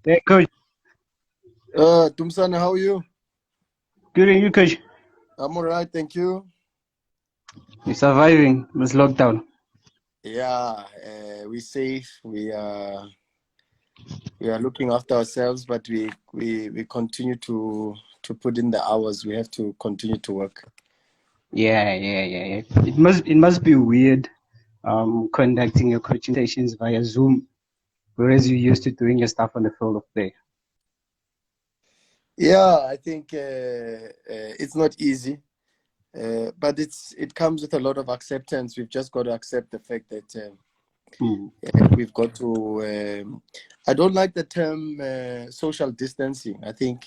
Hey, coach. Dumisani, how are you? Good and you, coach. I'm all right, thank you. You're surviving this lockdown. Yeah, we're safe. We are looking after ourselves, but we continue to put in the hours. We have to continue to work. Yeah. It must be weird, conducting your coaching sessions via Zoom, whereas you used to doing your stuff on the field of play. Yeah, I think it's not easy, but it comes with a lot of acceptance. We've just got to accept the fact that Mm. we've got to. I don't like the term social distancing. I think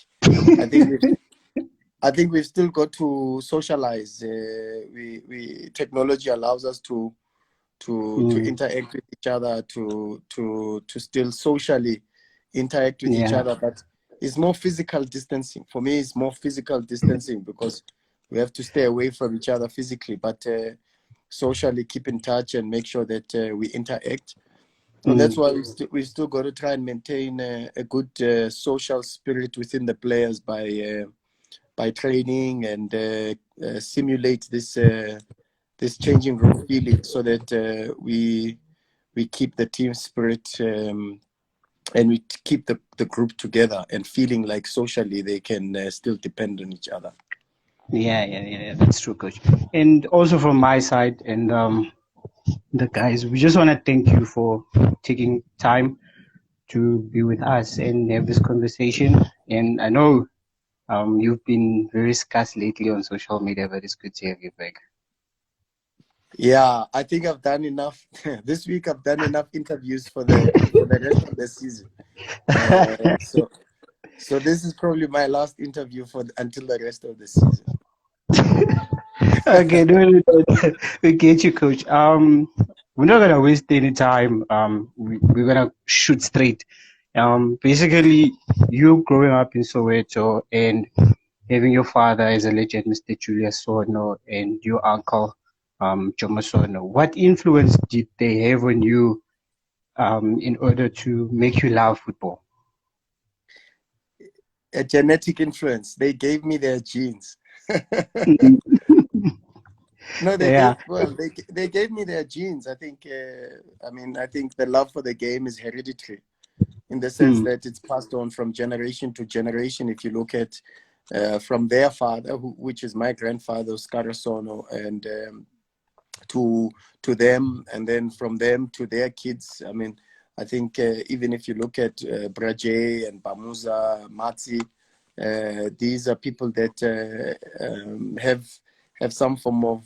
we've still got to socialize. We technology allows us to Mm. interact with each other, to still socially interact with each Yeah. other, but it's more physical distancing. For me, it's more physical distancing because we have to stay away from each other physically, but socially keep in touch and make sure that we interact. And that's Mm. why we still got to try and maintain a good social spirit within the players by training and simulate this changing room feeling so that we keep the team spirit and we keep the group together and feeling like socially they can still depend on each other. Yeah. That's true, coach. And also from my side and the guys, we just want to thank you for taking time to be with us and have this conversation. And I know you've been very scarce lately on social media, but it's good to have you back. Yeah, I think I've done enough. This week I've done enough interviews for the rest of the season. So this is probably my last interview until the rest of the season. Okay, no, we get you, coach. We're not gonna waste any time. We're gonna shoot straight. Basically, you growing up in Soweto and having your father as a legend, Mr. Julius Sono, and your uncle, Jomo Sono. What influence did they have on you, in order to make you love football? A genetic influence. They gave me their genes. No, they Yeah. gave well. They gave me their genes. I think. I think the love for the game is hereditary, in the sense Mm, that it's passed on from generation to generation. If you look at from their father, which is my grandfather, Oscar Sono, and to them, and then from them to their kids. I mean, I think even if you look at Braje and Bamuza, Matsi, these are people that have some form of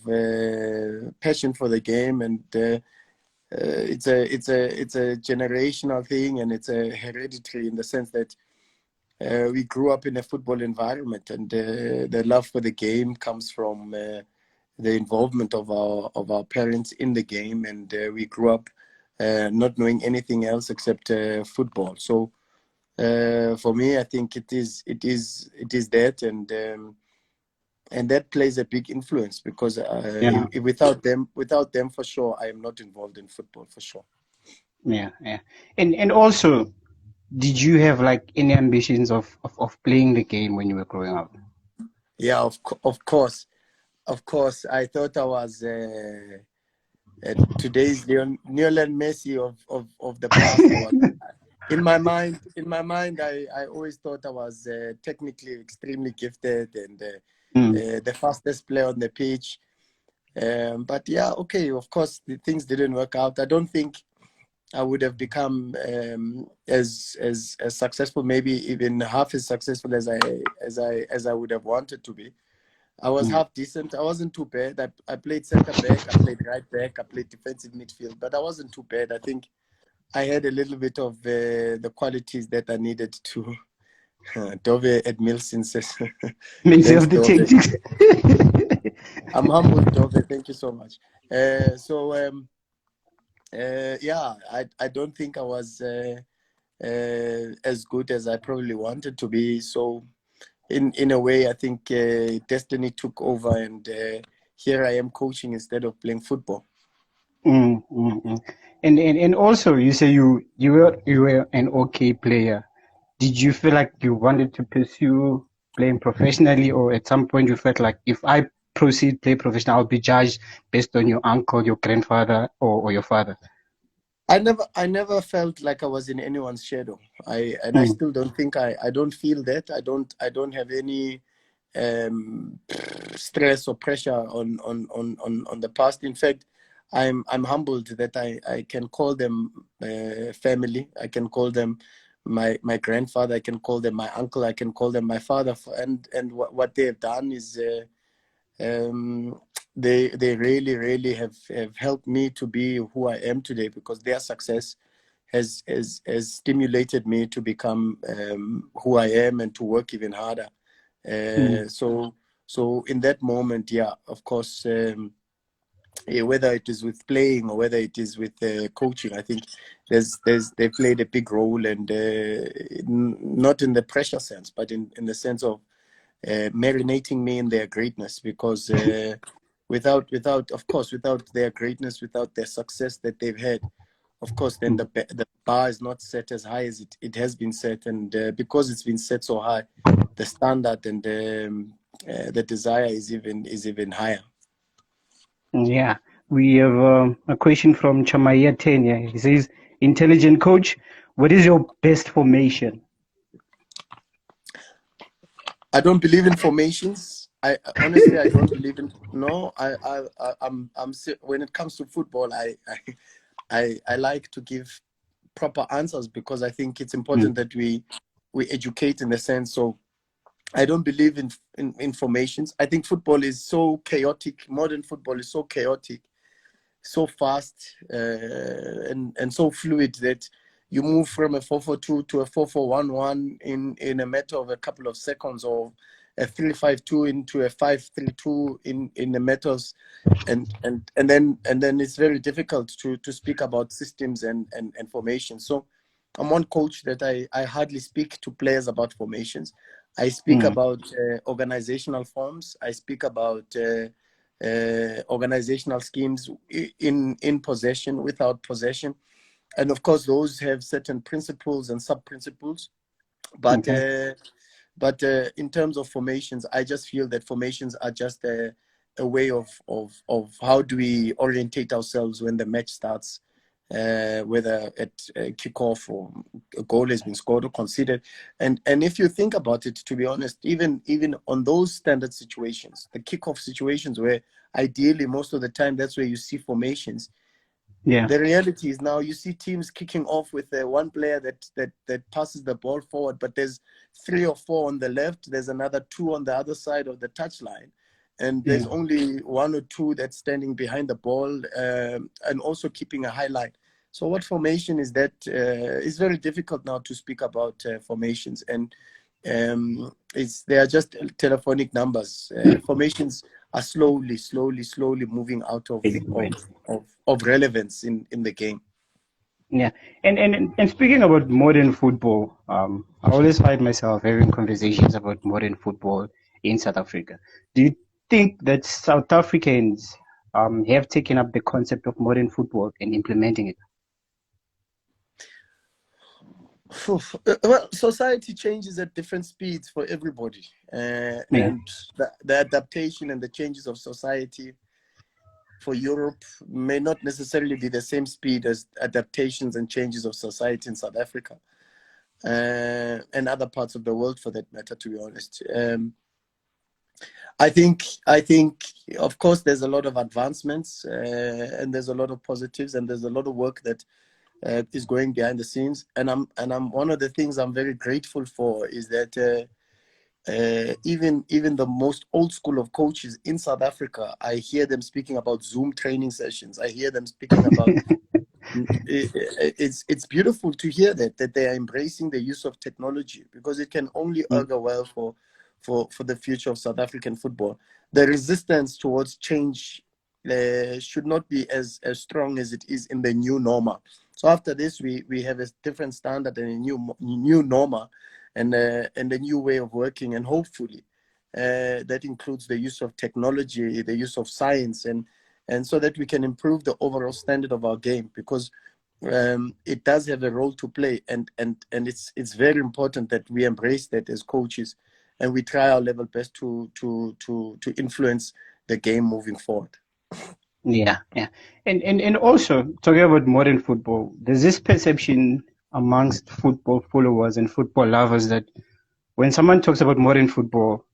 passion for the game, and it's a generational thing, and it's a hereditary in the sense that we grew up in a football environment, and the love for the game comes from the involvement of our parents in the game, and we grew up not knowing anything else except football. So for me, I think it is that, and that plays a big influence because yeah, without them for sure, I am not involved in football for sure. yeah. And also, did you have like any ambitions of playing the game when you were growing up? Yeah, of course, I thought I was today's Lionel Messi of the past. I was in my mind, I always thought I was technically extremely gifted and Mm, the fastest player on the pitch. But yeah, okay, of course, the things didn't work out. I don't think I would have become as successful, maybe even half as successful as I would have wanted to be. I was mm. half decent. I wasn't too bad. I played center back, I played right back, I played defensive midfield, but I wasn't too bad. I think I had a little bit of the qualities that I needed to. Dove Edmilson says, Makes you thanks, have the Dove. tactics. I'm humbled, Dove. Thank you so much. Yeah, I don't think I was as good as I probably wanted to be. So, in a way, I think destiny took over, and here I am coaching instead of playing football. Mm. And also, you say you were an okay player. did you feel like you wanted to pursue playing professionally, or at some point you felt like if I proceed play professional, I'll be judged based on your uncle, your grandfather, or your father? I never felt like I was in anyone's shadow. I Mm, still don't think I don't feel that. I don't have any um, stress or pressure on the past. In fact, I'm humbled that I can call them family. I can call them my grandfather. I can call them my uncle. I can call them my father. And what they have done is um, they really have helped me to be who I am today, because their success has stimulated me to become who I am and to work even harder. mm, So in that moment, yeah, of course, whether it is with playing or whether it is with coaching, I think they played a big role, and not in the pressure sense, but in the sense of marinating me in their greatness, because without their greatness, without their success that they've had, of course, then mm. the bar is not set as high as it has been set, and because it's been set so high, the standard and the desire is even higher. Yeah, we have a question from Chamaya Tenya. He says, "Intelligent coach, what is your best formation?" I don't believe in formations. I honestly, I don't believe in. No, when it comes to football, I like to give proper answers, because I think it's Mm, important that we educate in the sense. So I don't believe in formations. I think football is so chaotic. Modern football is so chaotic, so fast, and so fluid, that you move from a 4-4-2 to a 4-4-1-1 in a matter of a couple of seconds, or a 3-5-2 into a 5-3-2 in the meters, and then it's very difficult to speak about systems and formations. So I'm one coach that I hardly speak to players about formations. I speak mm, about organizational forms. I speak about organizational schemes in possession, without possession, and of course those have certain principles and sub principles. But okay. in terms of formations, I just feel that formations are just a way of how do we orientate ourselves when the match starts, whether at kickoff or a goal has been scored or conceded. And if you think about it, to be honest, even on those standard situations, the kickoff situations, where ideally most of the time that's where you see formations, Yeah, the reality is now you see teams kicking off with one player that passes the ball forward, but there's 3 or 4 on the left, there's another 2 on the other side of the touchline, and yeah. there's only 1 or 2 that's standing behind the ball, and also keeping a high line. So what formation is that? It's very difficult now to speak about formations, and they are just telephonic numbers. Formations are slowly moving out Fading away. of relevance in the game. Yeah, and speaking about modern football, I always find myself having conversations about modern football in South Africa. Do you think that South Africans have taken up the concept of modern football and implementing it? Well, society changes at different speeds for everybody, Yeah, and the adaptation and the changes of society for Europe may not necessarily be the same speed as adaptations and changes of society in South Africa, and other parts of the world, for that matter. To be honest, I think, of course, there's a lot of advancements, and there's a lot of positives, and there's a lot of work that is going behind the scenes. And I'm one of the things I'm very grateful for is that even the most old school of coaches in South Africa, I hear them speaking about Zoom training sessions. I hear them speaking about it's beautiful to hear that they are embracing the use of technology, because it can only mm, augur well for the future of South African football. The resistance towards change should not be as strong as it is in the new normal. So after this, we have a different standard and a new normal, and a new way of working, and hopefully that includes the use of technology, the use of science, and so that we can improve the overall standard of our game. Because it does have a role to play, and it's very important that we embrace that as coaches, and we try our level best to influence the game moving forward. Yeah, yeah. And also talking about modern football, there's this perception amongst football followers and football lovers that when someone talks about modern football,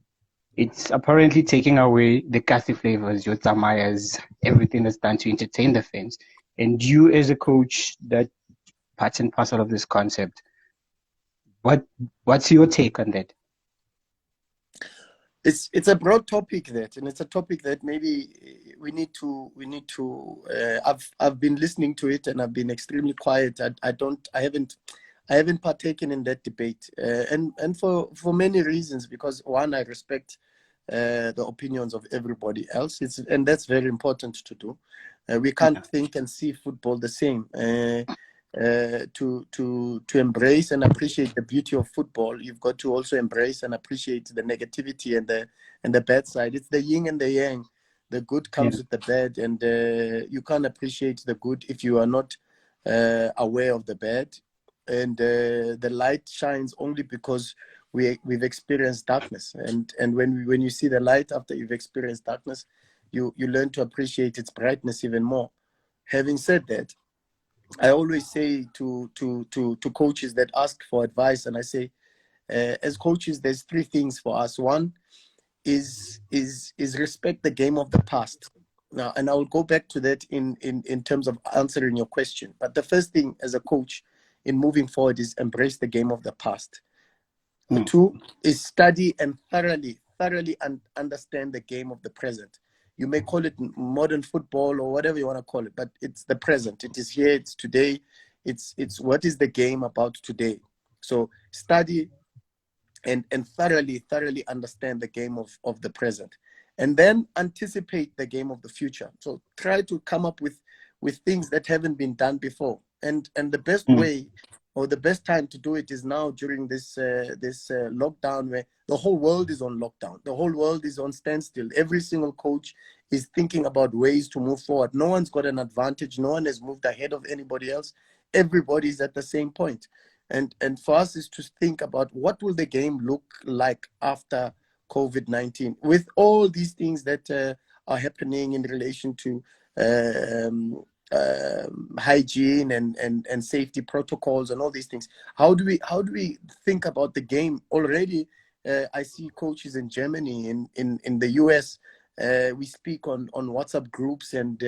it's apparently taking away the casty flavors, your tamayas, everything that's done to entertain the fans. And you as a coach, that part and parcel of this concept. What what's your take on that? It's a broad topic, that, and it's a topic that maybe we need to I've been listening to it, and I've been extremely quiet. I haven't partaken in that debate, and for many reasons, because one, I respect the opinions of everybody else. And that's very important to do. We can't think and see football the same. To embrace and appreciate the beauty of football, you've got to also embrace and appreciate the negativity and the bad side. It's the yin and the yang. The good comes with the bad, and you can't appreciate the good if you are not aware of the bad. And the light shines only because we've experienced darkness. And when you see the light after you've experienced darkness, you learn to appreciate its brightness even more. Having said that, I always say to coaches that ask for advice, and I say, as coaches, there's three things for us. One is respect the game of the past. Now, and I will go back to that in terms of answering your question. But the first thing as a coach in moving forward is embrace the game of the past. Two is study and thoroughly understand the game of the present. You may call it modern football or whatever you want to call it, but it's the present. It is here, it's today. It's what is the game about today. So study and thoroughly understand the game of the present. And then anticipate the game of the future. So try to come up with things that haven't been done before. And the best way, or the best time to do it, is now during this lockdown, where the whole world is on lockdown. The whole world is on standstill. Every single coach is thinking about ways to move forward. No one's got an advantage. No one has moved ahead of anybody else. Everybody's at the same point. And for us is to think about what will the game look like after COVID-19, with all these things that are happening in relation to hygiene and safety protocols and all these things. How do we think about the game already? I see coaches in Germany, in the US. We speak on WhatsApp groups and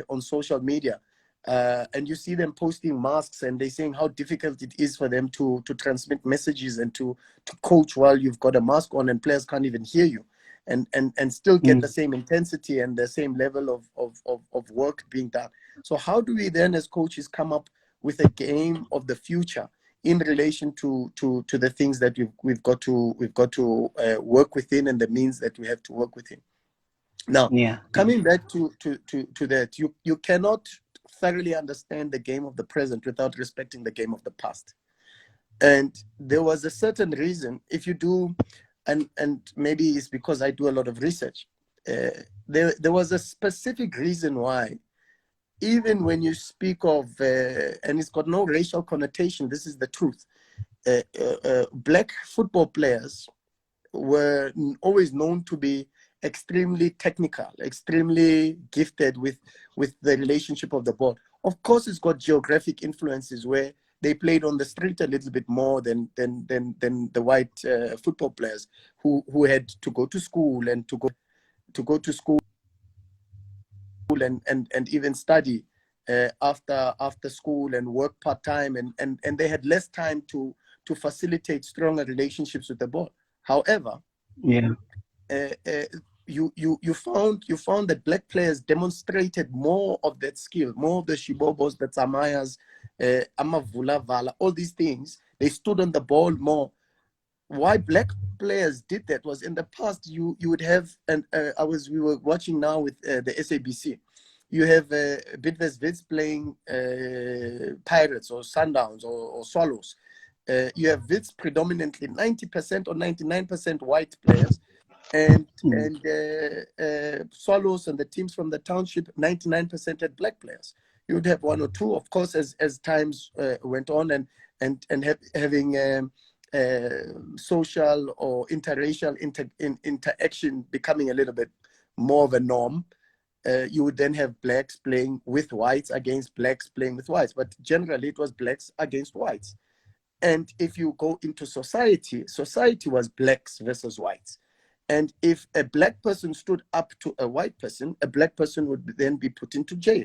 on social media, and you see them posting masks, and they're saying how difficult it is for them to transmit messages and to coach while you've got a mask on and players can't even hear you, and still get the same intensity and the same level of work being done. So how do we then as coaches come up with a game of the future in relation to the things that we've got to work within, and the means that we have to work within? Now, coming back to that, you cannot thoroughly understand the game of the present without respecting the game of the past. And there was a certain reason, if you do, and maybe it's because I do a lot of research, there was a specific reason why, even when you speak of, and it's got no racial connotation, this is the truth, black football players were always known to be extremely technical, extremely gifted with the relationship of the ball. Of course, it's got geographic influences where they played on the street a little bit more than the white football players who had to go to school and to go to school and even study after school and work part-time, and they had less time to facilitate stronger relationships with the ball. However, you found that black players demonstrated more of that skill, more of the shibobos, the tamayas, amavula vala, all these things. They stood on the ball more. Why black players did that was, in the past you would have, and we were watching now with the SABC. You have Bidvest Wits playing Pirates or Sundowns or Swallows. You have Wits predominantly 90% or 99% white players, and Swallows and the teams from the township 99% had black players. you would have one or two. Of course, as times went on and having social or interracial interaction becoming a little bit more of a norm, you would then have blacks playing with whites against blacks playing with whites. But generally, it was blacks against whites. And if you go into society, society was blacks versus whites. And if a black person stood up to a white person, a black person would then be put into jail.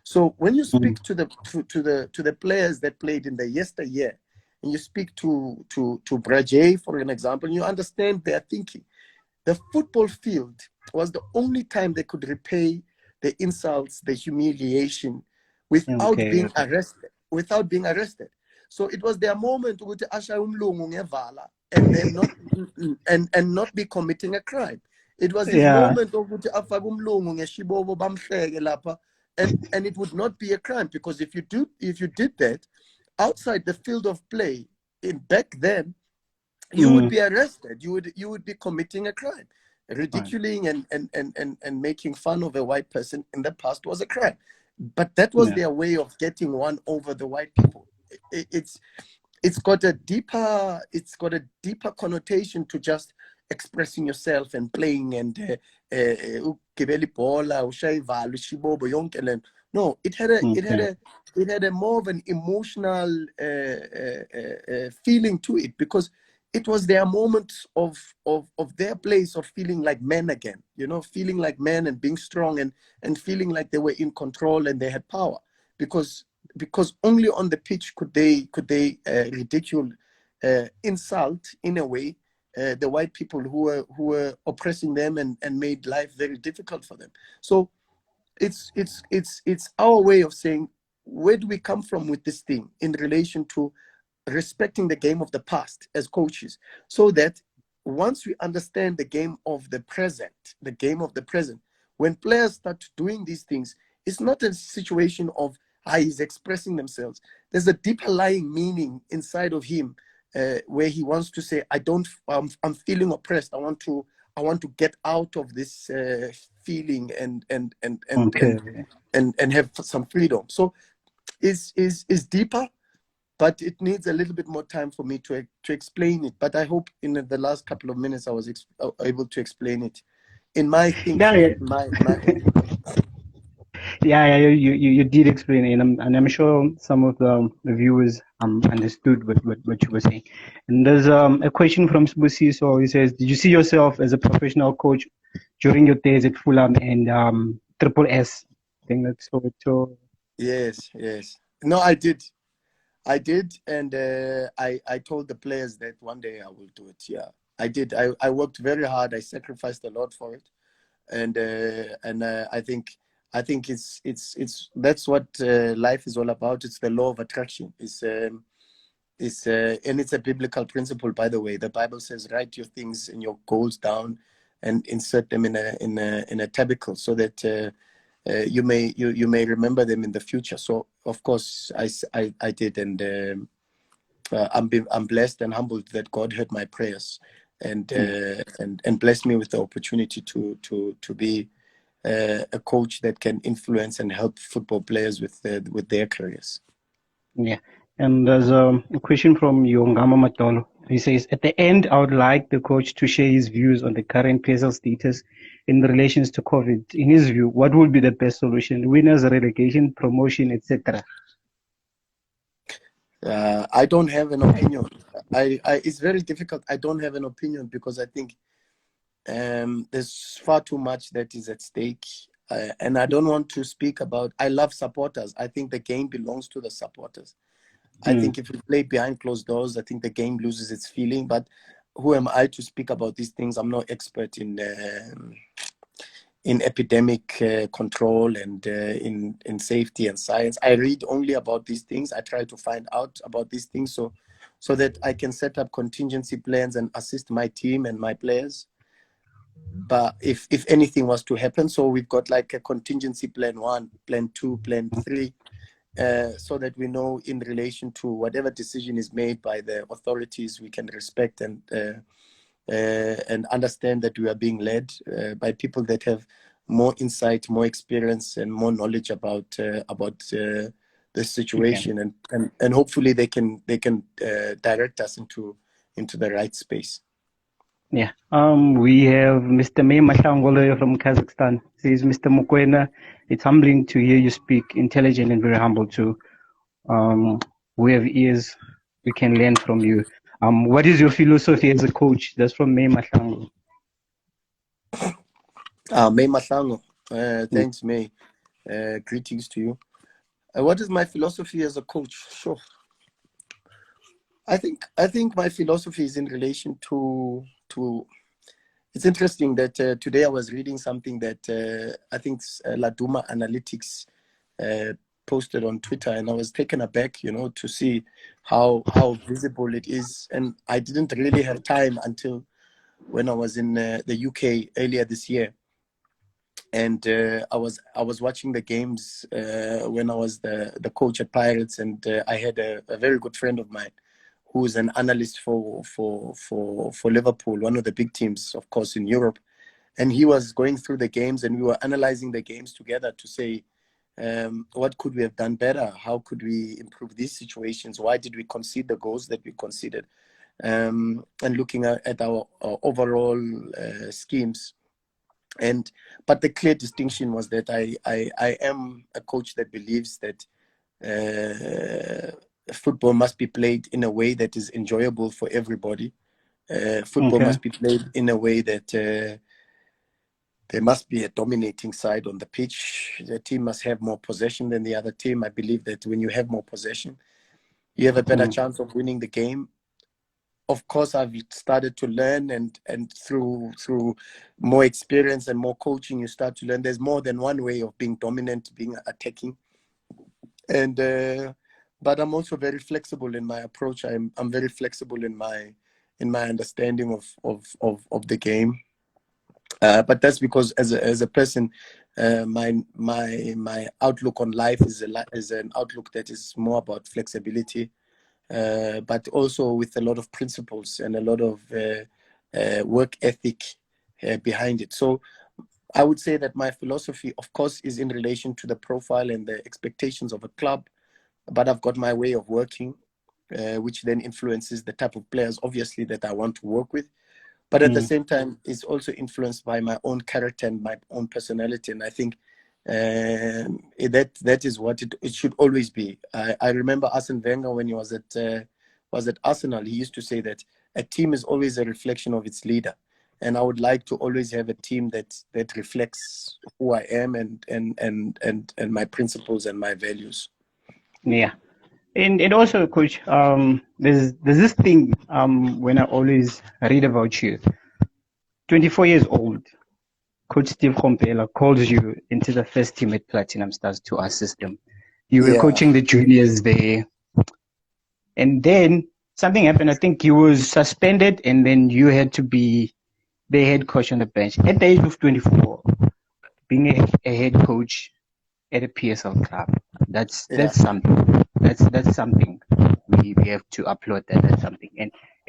So when you speak to the players that played in the yesteryear, and you speak to Braje, for an example, you understand their thinking. The football field was the only time they could repay the insults, the humiliation, without being arrested. Without being arrested. So it was their moment to asha umlungu ngevala and then not and not be committing a crime. It was this moment of afaka umlungu ngeshibobo bamhleke lapha, and it would not be a crime, because if you did that outside the field of play back then, you would be arrested. You would be committing a crime. Ridiculing and making fun of a white person in the past was a crime. But that was their way of getting one over the white people. It's got a deeper connotation to just expressing yourself and playing and no, it had a more of an emotional feeling to it, because it was their moment of their place of feeling like men again, feeling like men and being strong and feeling like they were in control and they had power, because only on the pitch could they ridicule, insult in a way the white people who were oppressing them and made life very difficult for them. So it's our way of saying, where do we come from with this thing in relation to respecting the game of the past as coaches, so that once we understand the game of the present, when players start doing these things, it's not a situation of he's expressing themselves. There's a deeper lying meaning inside of him, where he wants to say, I'm feeling oppressed. I want to get out of this feeling and have some freedom. So is deeper, but it needs a little bit more time for me to explain it. But I hope in the last couple of minutes I was able to explain it in my thinking, my own. You did explain it, and I'm sure some of the viewers understood what you were saying. And there's a question from Sbusi. So he says, did you see yourself as a professional coach during your days at Fulham and Triple S? I think that's so. Yes. No, I did, and I told the players that one day I will do it. Yeah, I did. I worked very hard. I sacrificed a lot for it, and I think it's that's what life is all about. It's the law of attraction. And it's a biblical principle, by the way. The Bible says, write your things and your goals down, and insert them in a tabernacle, so that you may remember them in the future. So of course I did, and I'm blessed and humbled that God heard my prayers and blessed me with the opportunity to be a coach that can influence and help football players with their careers. Yeah, and there's a question from Yongama Matolo. He says, at the end, I would like the coach to share his views on the current PSL status in relations to COVID. In his view, what would be the best solution? Winners, relegation, promotion, etc. I don't have an opinion. It's very difficult. I don't have an opinion, because I think there's far too much that is at stake. And I don't want to speak about, I love supporters. I think the game belongs to the supporters. I think if we play behind closed doors, I think the game loses its feeling. But who am I to speak about these things? I'm not expert in epidemic control and in safety and science. I read only about these things. I try to find out about these things so that I can set up contingency plans and assist my team and my players. But if anything was to happen, so we've got like a contingency plan 1, plan 2, plan 3, so that we know in relation to whatever decision is made by the authorities, we can respect and understand that we are being led by people that have more insight, more experience, and more knowledge about the situation, and hopefully they can direct us into the right space. Yeah. We have Mr. May Mashangolo from Kazakhstan. Says Mr. Mokwena, it's humbling to hear you speak, intelligent and very humble too. We have ears, we can learn from you. What is your philosophy as a coach? That's from May Mashango. May Mashango, thanks, May. Greetings to you. What is my philosophy as a coach? Sure. I think my philosophy is in relation to. It's interesting that today I was reading something that I think Laduma Analytics posted on Twitter, and I was taken aback, to see how visible it is. And I didn't really have time until when I was in the UK earlier this year, and I was watching the games when I was the coach at Pirates, and I had a very good friend of mine who is an analyst for Liverpool, one of the big teams, of course, in Europe. And he was going through the games, and we were analyzing the games together to say, what could we have done better? How could we improve these situations? Why did we concede the goals that we conceded? And looking at our overall schemes. But the clear distinction was that I am a coach that believes that football must be played in a way that is enjoyable for everybody. Football must be played in a way that there must be a dominating side on the pitch. The team must have more possession than the other team. I believe that when you have more possession, you have a better chance of winning the game. Of course, I've started to learn, and through more experience and more coaching, you start to learn there's more than one way of being dominant, being attacking. And but I'm also very flexible in my approach. I'm very flexible in my understanding of the game. But that's because as a person, my outlook on life is an outlook that is more about flexibility, but also with a lot of principles and a lot of work ethic behind it. So I would say that my philosophy, of course, is in relation to the profile and the expectations of a club, but I've got my way of working, which then influences the type of players, obviously, that I want to work with. But at the same time, it's also influenced by my own character and my own personality. And I think that is what it should always be. I remember Arsene Wenger, when he was at Arsenal, he used to say that a team is always a reflection of its leader. And I would like to always have a team that reflects who I am and my principles and my values. Yeah. And also, Coach, there's this thing when I always read about you. 24 years old, Coach Steve Komphela calls you into the first team at Platinum Stars to assist them. You were coaching the juniors there, and then something happened. I think you was suspended, and then you had to be the head coach on the bench at the age of 24. Being a head coach at a PSL club, that's something. That's something we have to applaud. That's something.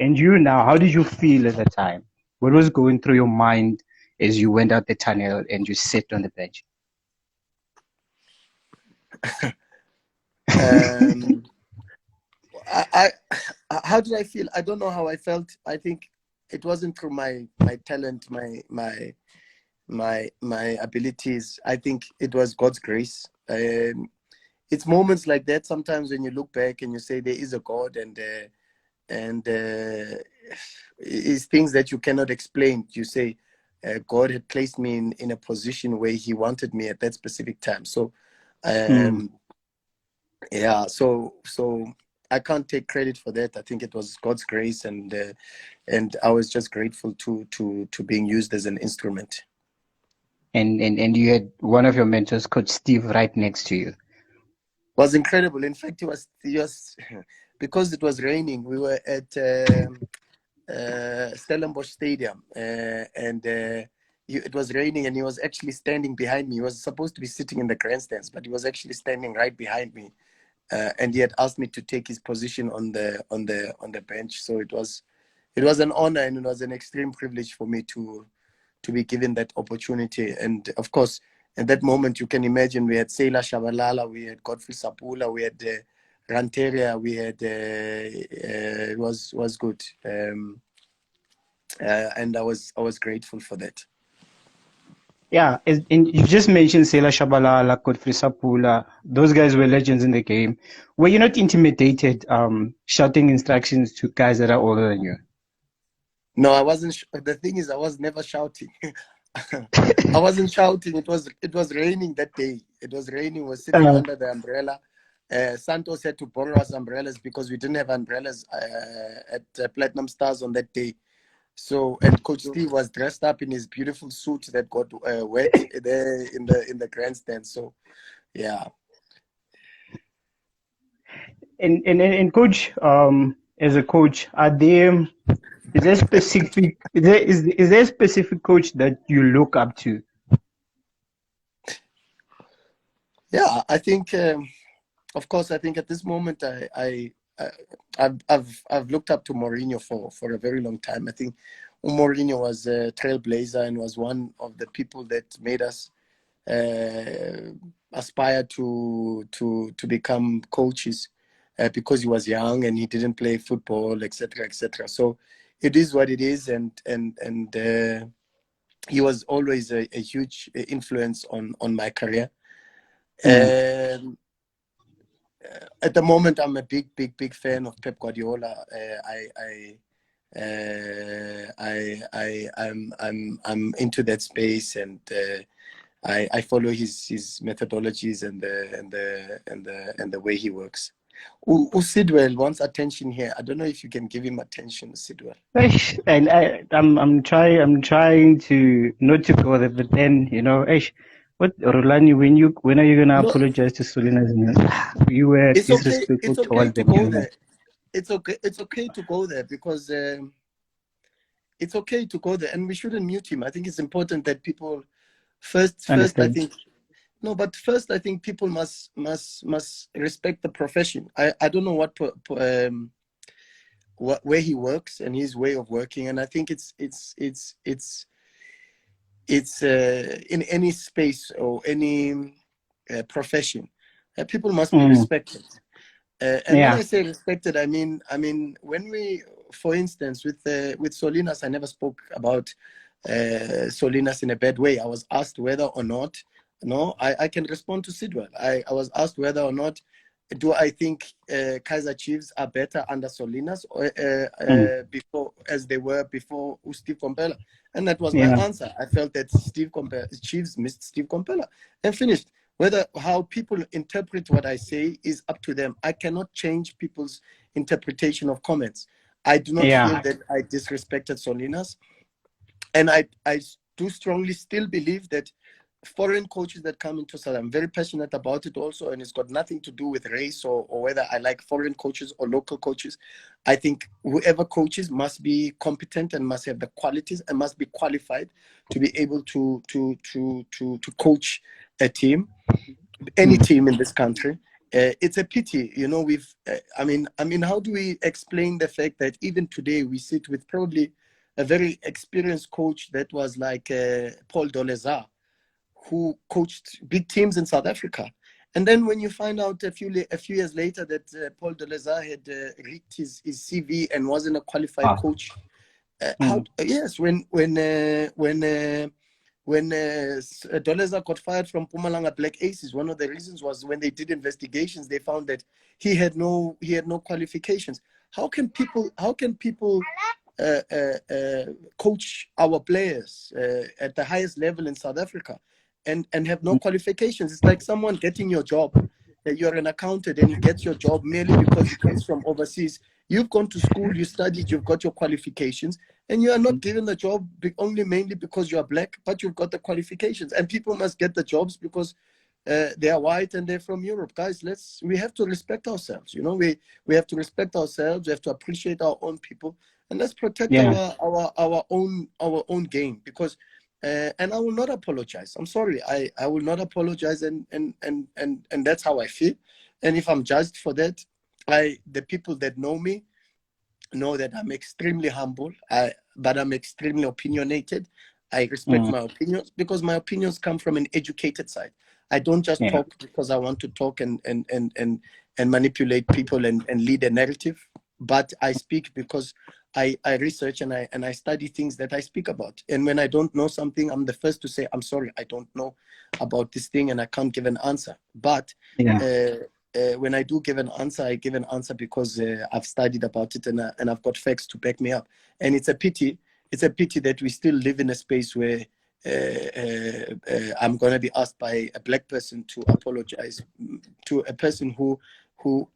And you now, how did you feel at the time? What was going through your mind as you went out the tunnel and you sat on the bench? How did I feel? I don't know how I felt. I think it wasn't through my talent, my abilities. I think it was God's grace. It's moments like that sometimes when you look back and you say there is a God, and it's things that you cannot explain. You say God had placed me in a position where He wanted me at that specific time. So, yeah. So I can't take credit for that. I think it was God's grace, and I was just grateful to being used as an instrument. And you had one of your mentors, Coach Steve, right next to you. Was incredible. In fact, he was because it was raining. We were at Stellenbosch Stadium, and it was raining, and he was actually standing behind me. He was supposed to be sitting in the grandstands, but he was actually standing right behind me, and he had asked me to take his position on the bench. So it was an honor, and it was an extreme privilege for me to to be given that opportunity. And of course, at that moment, you can imagine we had Sela Shabalala, we had Godfrey Sapula, we had Ranteria, we had it was good, and I was grateful for that. Yeah, and you just mentioned Sela Shabalala, Godfrey Sapula. Those guys were legends in the game. Were you not intimidated shouting instructions to guys that are older than you? No, I wasn't. The thing is, I was never shouting. I wasn't shouting. It was raining that day. It was raining. We were sitting under the umbrella. Santos had to borrow us umbrellas because we didn't have umbrellas at Platinum Stars on that day. So, and Coach Steve was dressed up in his beautiful suit that got wet there in the grandstand. So, yeah. And coach, as a coach, is there a specific coach that you look up to? Yeah, I think, of course, I think at this moment I've looked up to Mourinho for a very long time. I think Mourinho was a trailblazer and was one of the people that made us aspire to become coaches because he was young and he didn't play football, etc., etc. So it is what it is, and he was always a huge influence on my career. At the moment, I'm a big fan of Pep Guardiola. I'm into that space, and I follow his methodologies and the way he works. Sidwell wants attention here. I don't know if you can give him attention, Sidwell. And I'm trying to not to go there, but then what Rhulani, when are you gonna apologize to Solinas? You were disrespectful towards them. It's okay to go there because it's okay to go there, and we shouldn't mute him. I think it's important that people first I think first I think people must respect the profession. I don't know where he works and his way of working, and I think it's in any space or any profession, people must be respected. When I say respected, I mean when we, for instance, with Solinas, I never spoke about Solinas in a bad way. I was asked whether or not, I can respond to Sidwell. I was asked whether or not do I think Kaizer Chiefs are better under Solinas or before, as they were before Steve Komphela, and that was my answer. I felt that Chiefs missed Steve Komphela and finished. How people interpret what I say is up to them. I cannot change people's interpretation of comments. I do not feel that I disrespected Solinas, and I do strongly still believe that foreign coaches that come into South, I'm very passionate about it also, and it's got nothing to do with race or whether I like foreign coaches or local coaches. I think whoever coaches must be competent and must have the qualities and must be qualified to be able to coach a team, any team in this country. It's a pity, I mean, how do we explain the fact that even today we sit with probably a very experienced coach that was like Paul Dolezal, who coached big teams in South Africa, and then when you find out a few years later that Paul Dolezal had rigged his CV and wasn't a qualified coach, when Dolezal got fired from Mpumalanga Black Aces, one of the reasons was when they did investigations, they found that he had no qualifications. How can people coach our players at the highest level in South Africa and have no qualifications? It's like someone getting your job. You're an accountant and he gets your job merely because he comes from overseas. You've gone to school, you studied, you've got your qualifications, and you are not given the job mainly because you are black, but you've got the qualifications. And people must get the jobs because they are white and they're from Europe. Guys, we have to respect ourselves. We have to respect ourselves. We have to appreciate our own people, and let's protect our own game. Because and I will not apologize. I'm sorry. I will not apologize, and that's how I feel. And if I'm judged for that, the people that know me know that I'm extremely humble, but I'm extremely opinionated. I respect my opinions because my opinions come from an educated side. I don't just talk because I want to talk and manipulate people and lead a narrative, but I speak because I research and I study things that I speak about. And when I don't know something, I'm the first to say, I'm sorry, I don't know about this thing and I can't give an answer. But when I do give an answer, I give an answer because I've studied about it and I've got facts to back me up. And it's a pity. It's a pity that we still live in a space where I'm going to be asked by a black person to apologize to a person who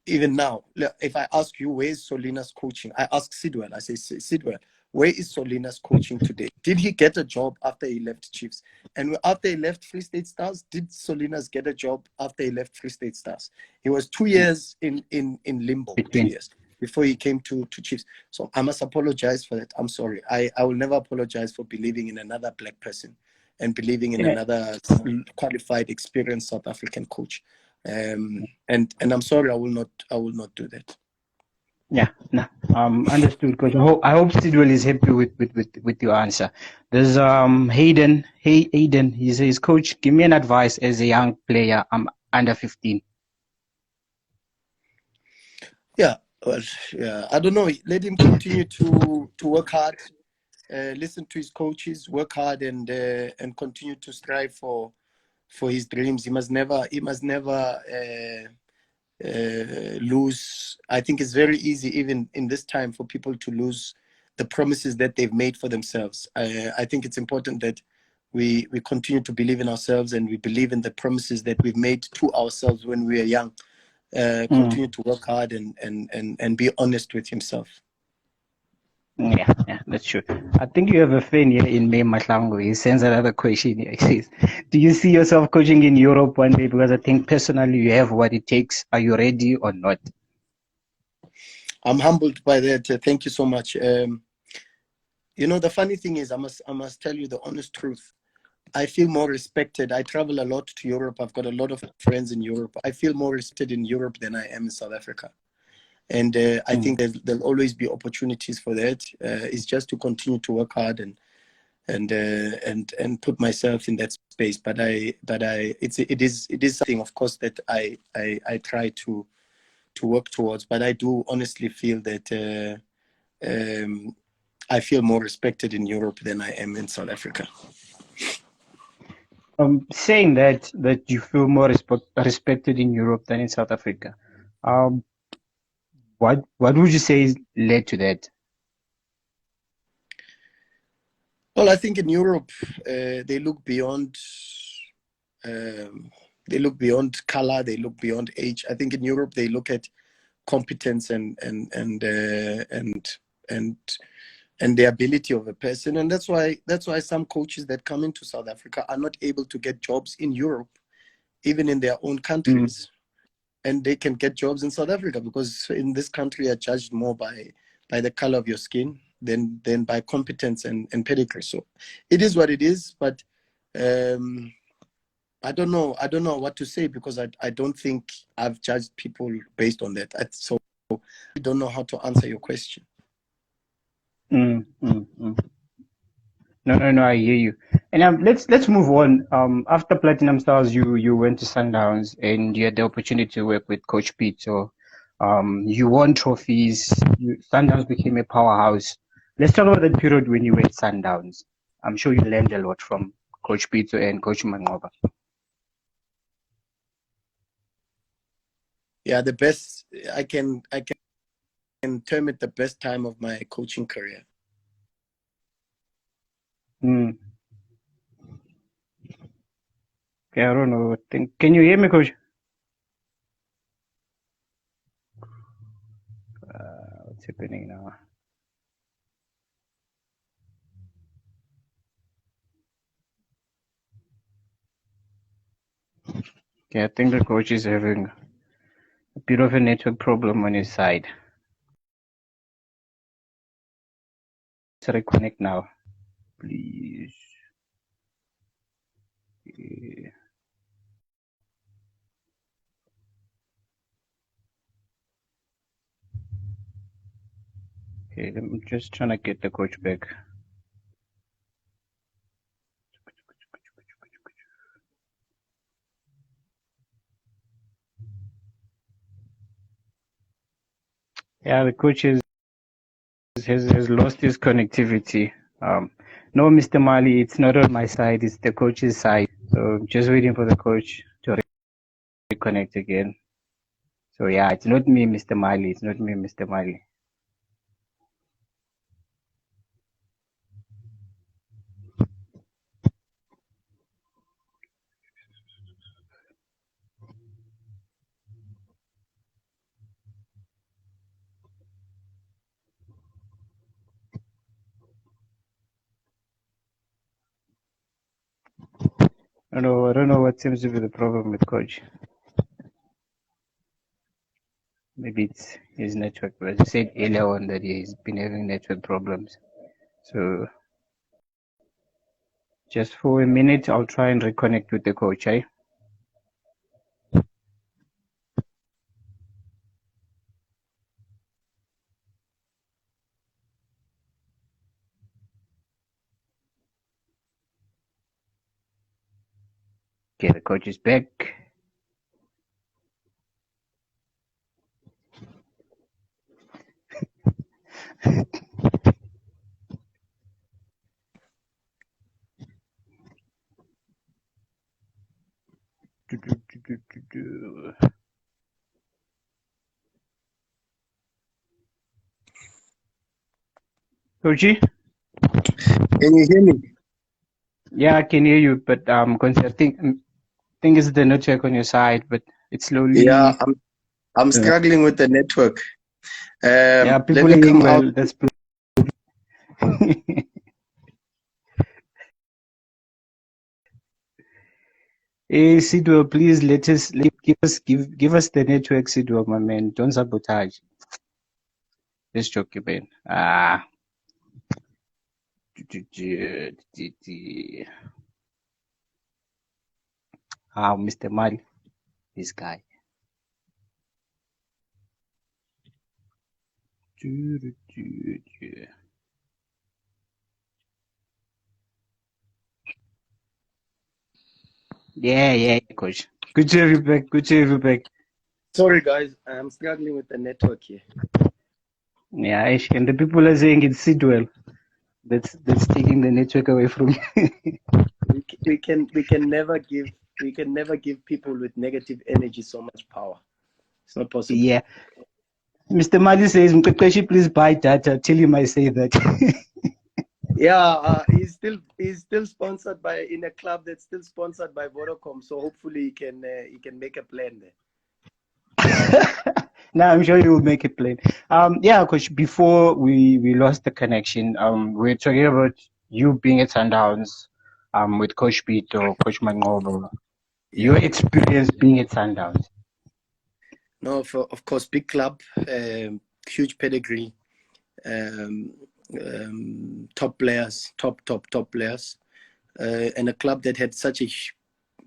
even now, if I ask you, where's Solinas coaching? I ask Sidwell, I say, Sidwell, where is Solinas coaching today? Did he get a job after he left Chiefs? And after he left Free State Stars, did Solinas get a job after he left Free State Stars? He was 2 years in limbo, 2 years before he came to Chiefs. So I must apologize for that. I'm sorry. I will never apologize for believing in another black person and believing in another qualified, experienced South African coach. And I'm sorry, I will not do that. Yeah, no, understood, coach. I hope Sidwell is happy with your answer. There's Hayden. Hey, Hayden, he says, coach, give me an advice as a young player. I'm under 15. Yeah, well, yeah, I don't know. Let him continue to work hard, listen to his coaches, work hard, and continue to strive for his dreams. He must never lose. I think it's very easy, even in this time, for people to lose the promises that they've made for themselves. I think it's important that we continue to believe in ourselves and we believe in the promises that we've made to ourselves when we were young. Continue to work hard and be honest with himself. Yeah, that's true. I think you have a fan here in May Mahlangu. He sends another question here. He says, do you see yourself coaching in Europe one day? Because I think personally you have what it takes. Are you ready or not? I'm humbled by that. Thank you so much. You know, the funny thing is, I must tell you the honest truth. I feel more respected. I travel a lot to Europe. I've got a lot of friends in Europe. I feel more respected in Europe than I am in South Africa. And I think there'll always be opportunities for that. It's just to continue to work hard and put myself in that space. But it is something, of course, that I try to work towards. But I do honestly feel that I feel more respected in Europe than I am in South Africa. Saying that you feel more respected in Europe than in South Africa, what would you say led to that? Well, I think in Europe they look beyond color, they look beyond age. I think in Europe they look at competence and the ability of a person, and that's why some coaches that come into South Africa are not able to get jobs in Europe, even in their own countries. And they can get jobs in South Africa because in this country are judged more by the color of your skin than by competence and pedigree. So it is what it is, but I don't know what to say because I don't think I've judged people based on that. So I don't know how to answer your question. No, I hear you. And let's move on. After Platinum Stars, you went to Sundowns and you had the opportunity to work with Coach Pitso. You won trophies. Sundowns became a powerhouse. Let's talk about that period when you were at Sundowns. I'm sure you learned a lot from Coach Pitso and Coach Mangoba. Yeah, the best I can term it the best time of my coaching career. Okay, I don't know. Can you hear me, Coach? What's happening now? Okay, I think the coach is having a bit of a network problem on his side. Let's reconnect now, please. Yeah. Okay, I'm just trying to get the coach back. Yeah, the coach has lost his connectivity. No, Mr. Mali, it's not on my side, it's the coach's side. So just waiting for the coach to reconnect again. So yeah, it's not me, Mr. Mali. It's not me, Mr. Mali. I don't know what seems to be the problem with coach. Maybe it's his network. But as I said earlier on that he's been having network problems. So just for a minute, I'll try and reconnect with the coach, eh? Okay, the coach is back. Coachy? Can you hear me? Yeah, I can hear you, but I think it's the network on your side, but it's Yeah, slowly. I'm struggling with the network. Yeah, Let people me are hearing come out. well. That's Hey, Sidwa, please give us the network, Sidwa, my man. Don't sabotage. Let's joke, you, man. Mr. Mali, this guy. Yeah, coach. Good to have you back. Good to have you back. Sorry, guys. I'm struggling with the network here. Yeah, and the people are saying it's Sidwell. That's taking the network away from you. We can never give people with negative energy so much power. It's not possible. Yeah. Mr. Mali says, Mkweshi, please buy data. Tell him I say that. Yeah, he's still sponsored by in a club that's still sponsored by Vodacom. So hopefully he can make a plan there. No, I'm sure you will make it plain. Yeah, coach, before we lost the connection, we are talking about you being at Sundowns, with Coach Pete or Coach Mangobo. Your Yeah. experience being at Sundowns. No, of course, big club, huge pedigree, top players, top players, and a club that had such a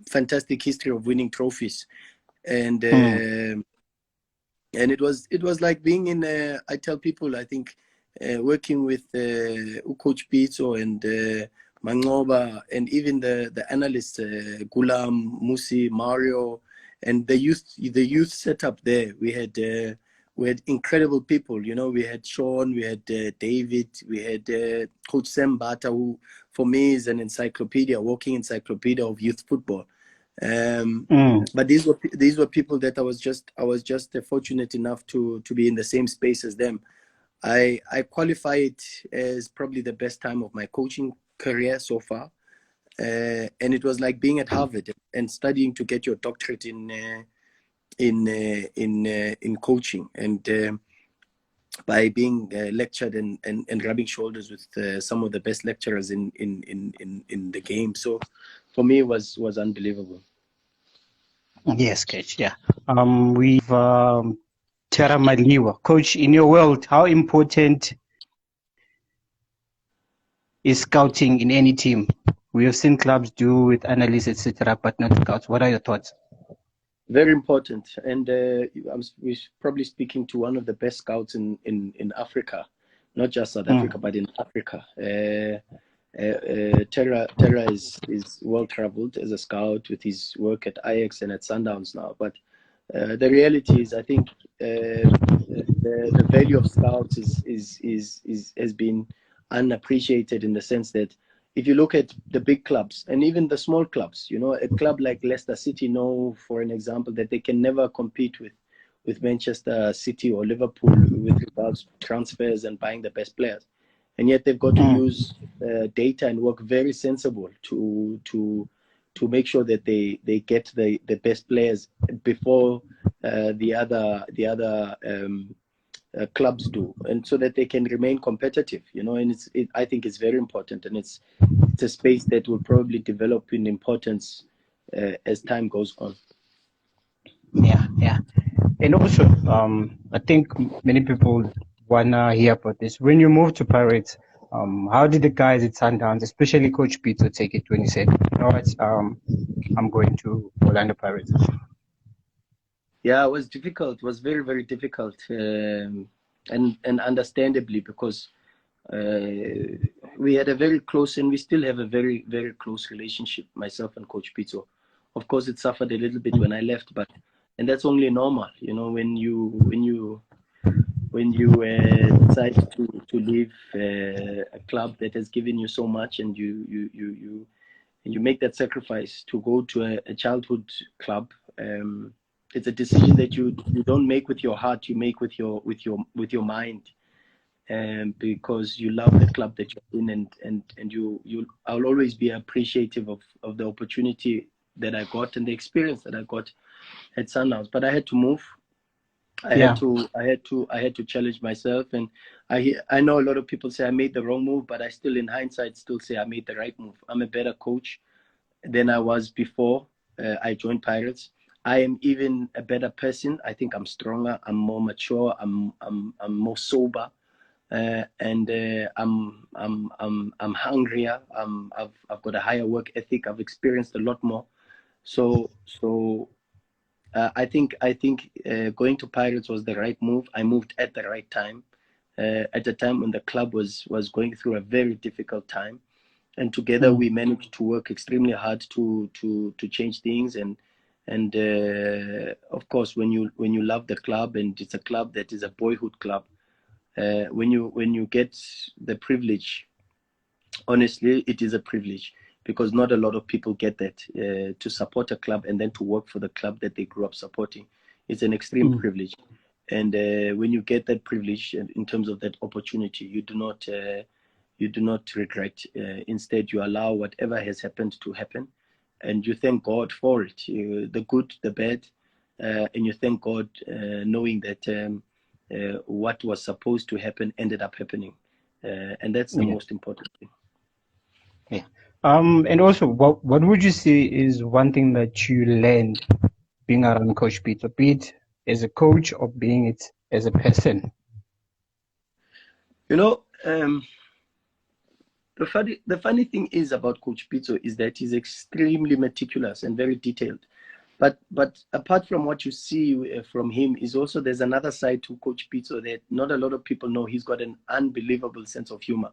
fantastic history of winning trophies, and it was like being in. I tell people, I think working with Coach Pitso and Mangoba, and even the analysts, Gulam, Musi, Mario, and the youth setup there. We had incredible people. You know, we had Sean, we had David, we had Coach Sam Bata, who for me is an encyclopedia, walking encyclopedia of youth football. But these were people that I was just fortunate enough to be in the same space as them. I qualify it as probably the best time of my coaching career so far, and it was like being at Harvard and studying to get your doctorate in coaching, and by being lectured and rubbing shoulders with some of the best lecturers in the game. So for me, it was unbelievable. Yes, coach. Yeah. We've Tara Maliwa. Coach, in your world, how important is scouting in any team? We have seen clubs do with analysts, etc., but not scouts. What are your thoughts? Very important, and we're probably speaking to one of the best scouts in Africa, not just South Africa, but in Africa. Terra is well traveled as a scout with his work at Ajax and at Sundowns now. But the reality is, I think the value of scouts has been unappreciated, in the sense that if you look at the big clubs and even the small clubs, you know, a club like Leicester City know, for an example, that they can never compete with Manchester City or Liverpool with regards to transfers and buying the best players, and yet they've got to use data and work very sensible to make sure that they get the best players before the other clubs do, and so that they can remain competitive, you know. And I think it's very important, and it's a space that will probably develop in importance as time goes on. Yeah. And also, I think many people wanna hear about this. When you moved to Pirates, how did the guys at Sundowns, especially Coach Pitso, take it when he said, "You know what, I'm going to Orlando Pirates"? Yeah, it was difficult. It was very, very difficult, and understandably, because we had a very close, and we still have a very, very close relationship, myself and Coach Pitso. Of course, it suffered a little bit when I left, and that's only normal, you know, when you decide to leave a club that has given you so much, and you make that sacrifice to go to a childhood club. It's a decision that you don't make with your heart, you make with your mind, because you love the club that you're in, and I'll always be appreciative of the opportunity that I got and the experience that I got at Sundowns. But I had to move. I had to challenge myself, and I know a lot of people say I made the wrong move, but I still, in hindsight, still say I made the right move. I'm a better coach than I was before I joined Pirates. I am even a better person. I think I'm stronger. I'm more mature. I'm more sober, and I'm hungrier. I've got a higher work ethic. I've experienced a lot more. So I think going to Pirates was the right move. I moved at the right time, at a time when the club was going through a very difficult time, and together we managed to work extremely hard to change things. And of course, when you love the club, and it's a club that is a boyhood club, when you get the privilege, honestly, it is a privilege, because not a lot of people get that, to support a club and then to work for the club that they grew up supporting. It's an extreme privilege, and when you get that privilege in terms of that opportunity, you do not regret. Instead, you allow whatever has happened to happen, and you thank God for it, the good, the bad, and you thank God, knowing that what was supposed to happen ended up happening, and that's the most important thing. Yeah. And also, what would you say is one thing that you learned being around Coach Pitso, be it as a coach or being it as a person? You know, the funny thing is about Coach Pitso is that he's extremely meticulous and very detailed. But apart from what you see from him, is also there's another side to Coach Pitso that not a lot of people know. He's got an unbelievable sense of humor.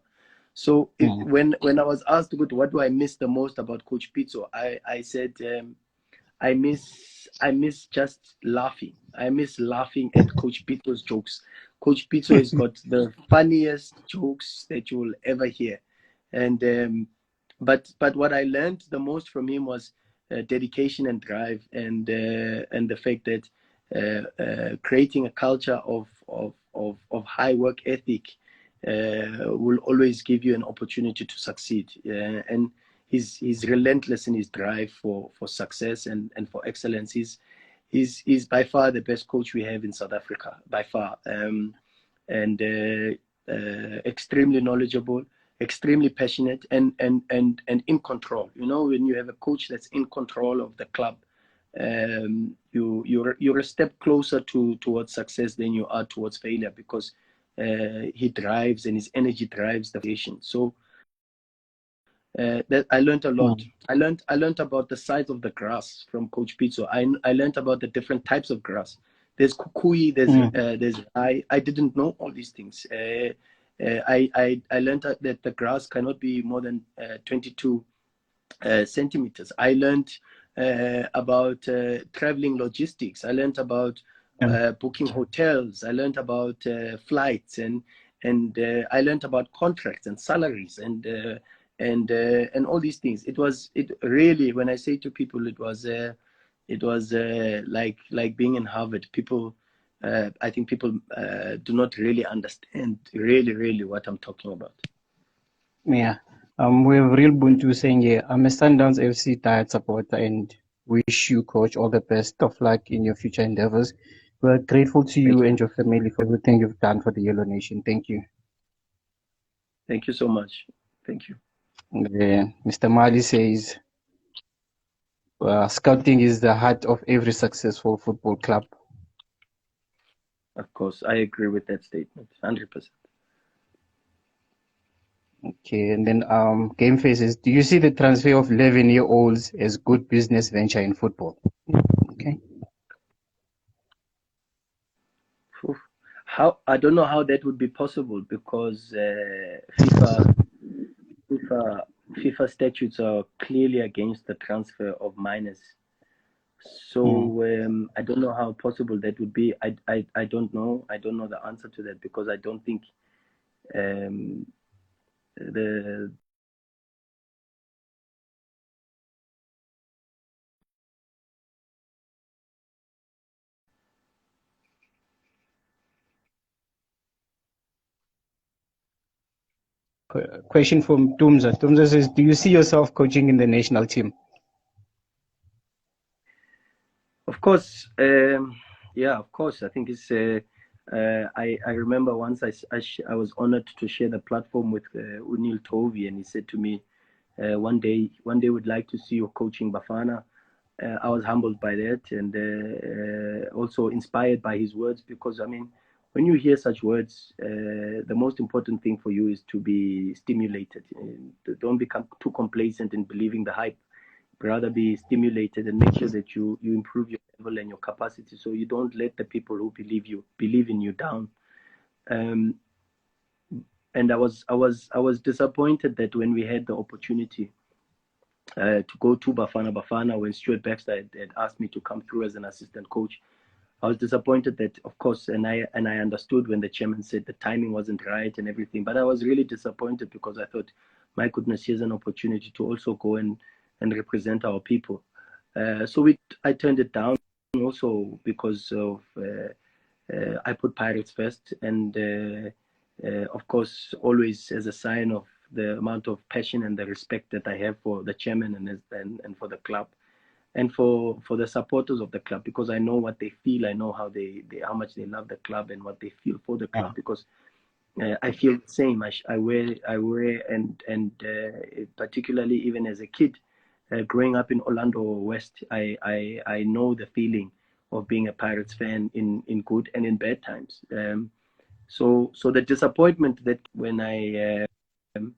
So when I was asked, what do I miss the most about Coach Pitso, I said I miss just laughing. I miss laughing at Coach Pitso's jokes. Coach Pitso has got the funniest jokes that you will ever hear. And but what I learned the most from him was dedication and drive, and the fact that creating a culture of high work ethic will always give you an opportunity to succeed. And he's relentless in his drive for success and for excellence. He's by far the best coach we have in South Africa, by far. And extremely knowledgeable, extremely passionate, and in control. You know, when you have a coach that's in control of the club, you're a step closer towards success than you are towards failure, because he drives, and his energy drives the nation. So that I learned a lot. I learned about the size of the grass from Coach Pitso. I learned about the different types of grass. There's kukui, there's I didn't know all these things. I learned that the grass cannot be more than 22 centimeters. I learned about traveling logistics. I learned about booking hotels. I learned about flights, and I learned about contracts and salaries and all these things. It really, when I say to people, it was like being in Harvard. People, I think people do not really understand really what I'm talking about. Yeah. We have Real Buntu saying, yeah, I'm a Sundowns FC diet supporter and wish you, coach, all the best of luck in your future endeavors. We're grateful to you and your family for everything you've done for the Yellow Nation. Thank you. Thank you so much. Thank you. Mr. Mali says, scouting is the heart of every successful football club. Of course, I agree with that statement, 100%. Okay, and then Game Faces, do you see the transfer of 11-year-olds as good business venture in football? Okay. I don't know how that would be possible, because FIFA statutes are clearly against the transfer of minors. So I don't know how possible that would be. I don't know. I don't know the answer to that, because I don't think the Question from Tumza. Tumza says, do you see yourself coaching in the national team? Of course, yeah, of course. I think it's. I remember once I was honored to share the platform with Unil Tovi, and he said to me, one day we'd like to see you coaching Bafana. I was humbled by that, and also inspired by his words, because I mean, when you hear such words, the most important thing for you is to be stimulated. Don't become too complacent in believing the hype. Rather be stimulated and make sure that you improve your level and your capacity, so you don't let the people who believe in you down. And I was disappointed that when we had the opportunity to go to Bafana, when Stuart Baxter had asked me to come through as an assistant coach, I was disappointed that, of course, and I understood when the chairman said the timing wasn't right and everything, but I was really disappointed, because I thought, my goodness, here's an opportunity to also go and represent our people. So I turned it down, also because of I put Pirates first, and of course, always as a sign of the amount of passion and the respect that I have for the chairman and for the club, and for the supporters of the club, because I know what they feel. I know how how much they love the club and what they feel for the club, because I feel the same. I wear and particularly even as a kid, growing up in Orlando West, I know the feeling of being a Pirates fan in good and in bad times. So the disappointment that when and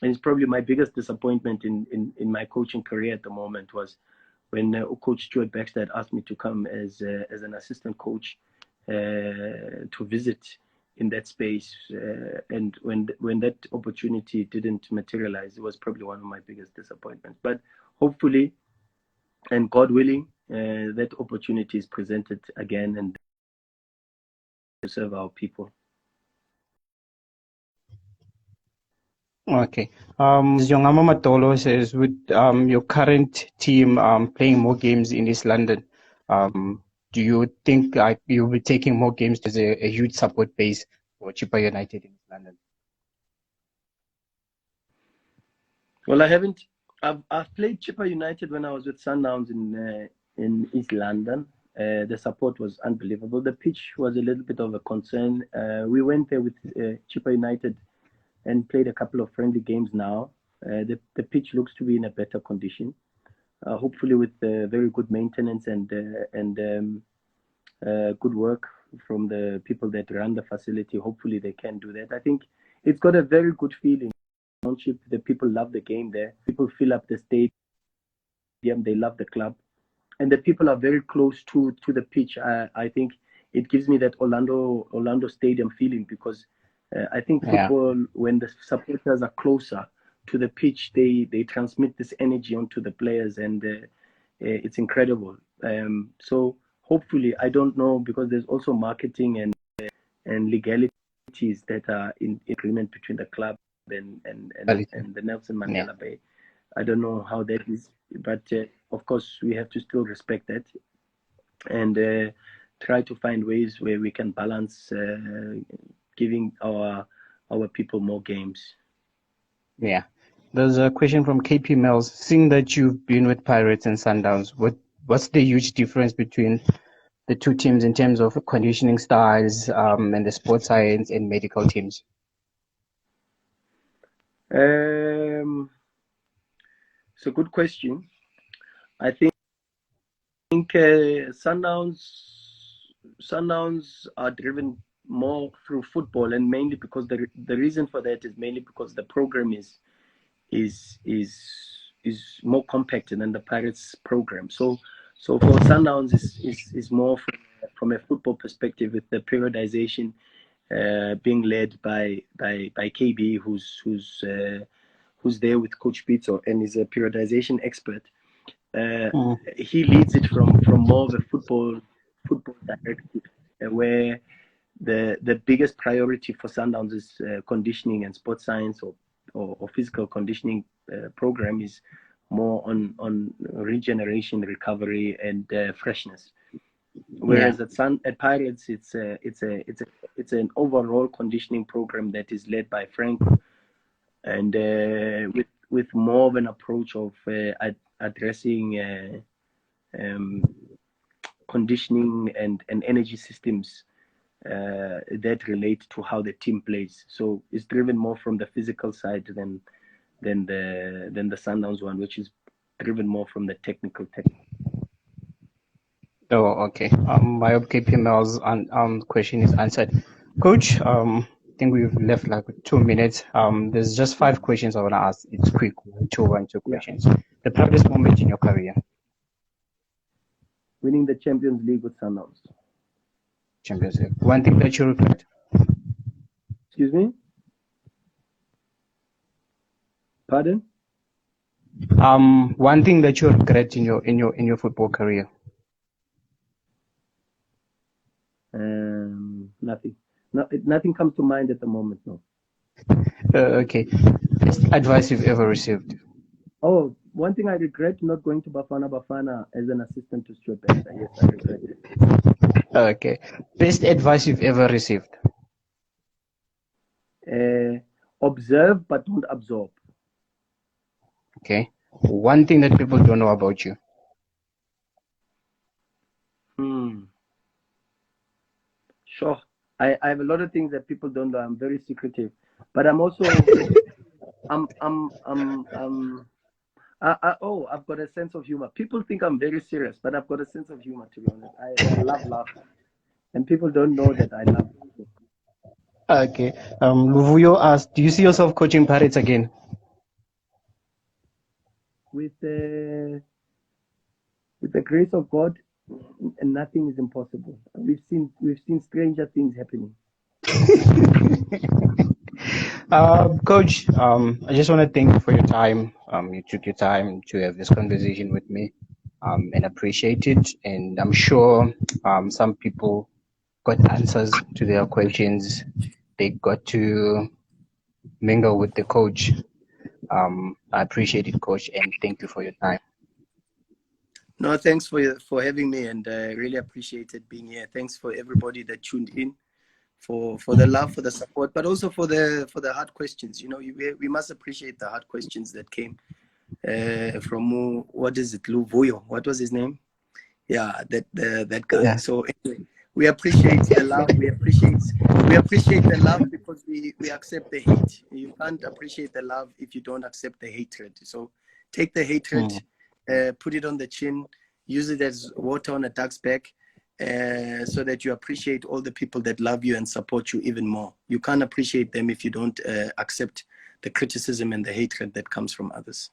it's probably my biggest disappointment in my coaching career at the moment, was when Coach Stuart Baxter had asked me to come as an assistant coach to visit in that space, and when that opportunity didn't materialize, it was probably one of my biggest disappointments. But hopefully, and God willing, that opportunity is presented again, and to serve our people. Okay. Yongama Matolo says, with your current team playing more games in East London, do you think you'll be taking more games as a huge support base for Chippa United in East London? Well, I've played Chippa United when I was with Sundowns in East London. The support was unbelievable. The pitch was a little bit of a concern. We went there with Chippa United and played a couple of friendly games now. The pitch looks to be in a better condition, hopefully with very good maintenance and good work from the people that run the facility. Hopefully they can do that. I think it's got a very good feeling. The people love the game there. People fill up the stadium. They love the club, and the people are very close to the pitch. I think it gives me that Orlando Stadium feeling, because I think football, when the supporters are closer to the pitch, they transmit this energy onto the players, and it's incredible. So hopefully, I don't know, because there's also marketing and legalities that are in agreement between the club and the Nelson Mandela Bay. I don't know how that is, but of course we have to still respect that and try to find ways where we can balance giving our people more games. Yeah. There's a question from KP Mills. Seeing that you've been with Pirates and Sundowns, what's the huge difference between the two teams in terms of conditioning styles and the sports science and medical teams? It's a good question. I think Sundowns are driven more through football, and mainly because the reason for that is mainly because the program is more compacted than the Pirates program. So for Sundowns is more from a football perspective, with the periodization being led by KB, who's there with Coach Pitso and is a periodization expert. He leads it from more of a football directive, where the biggest priority for Sundowns is conditioning and sports science or physical conditioning program is more on regeneration, recovery, and freshness. Whereas at Pirates, it's an overall conditioning program that is led by Frank, and with more of an approach of addressing conditioning and energy systems that relate to how the team plays. So it's driven more from the physical side than the Sundowns one, which is driven more from the technical. Oh, okay. I hope KPML's question is answered. Coach, I think we've left like 2 minutes. There's just 5 questions I want to ask. It's quick, two questions. The proudest moment in your career? Winning the Champions League with Sundowns. Champions League. One thing that you regret? Excuse me? Pardon? One thing that you regret in your football career? Nothing. Nothing comes to mind at the moment. No. Okay. Best advice you've ever received? Oh, one thing I regret, not going to Bafana as an assistant to Stuart. Yes, I regret it. Okay. Best advice you've ever received? Observe but don't absorb. Okay. One thing that people don't know about you? Sure. I have a lot of things that people don't know. I'm very secretive, but I'm also I've got a sense of humor. People think I'm very serious, but I've got a sense of humor, to be honest. I love laughter, and people don't know that I love laughter. Okay. Luvuyo asked, do you see yourself coaching Pirates again? With the grace of God, nothing is impossible. We've seen stranger things happening. Coach, I just want to thank you for your time. You took your time to have this conversation with me, and appreciate it. And I'm sure some people got answers to their questions. They got to mingle with the coach. I appreciate it, Coach, and thank you for your time. No, thanks for having me, and I really appreciated being here. Thanks for everybody that tuned in, for the love, for the support, but also for the hard questions. You know, we must appreciate the hard questions that came from what is it, Luvuyo? What was his name? Yeah, that guy. Yeah. So anyway, we appreciate the love. We appreciate the love because we accept the hate. You can't appreciate the love if you don't accept the hatred. So take the hatred, put it on the chin, use it as water on a duck's back, so that you appreciate all the people that love you and support you even more. You can't appreciate them if you don't accept the criticism and the hatred that comes from others.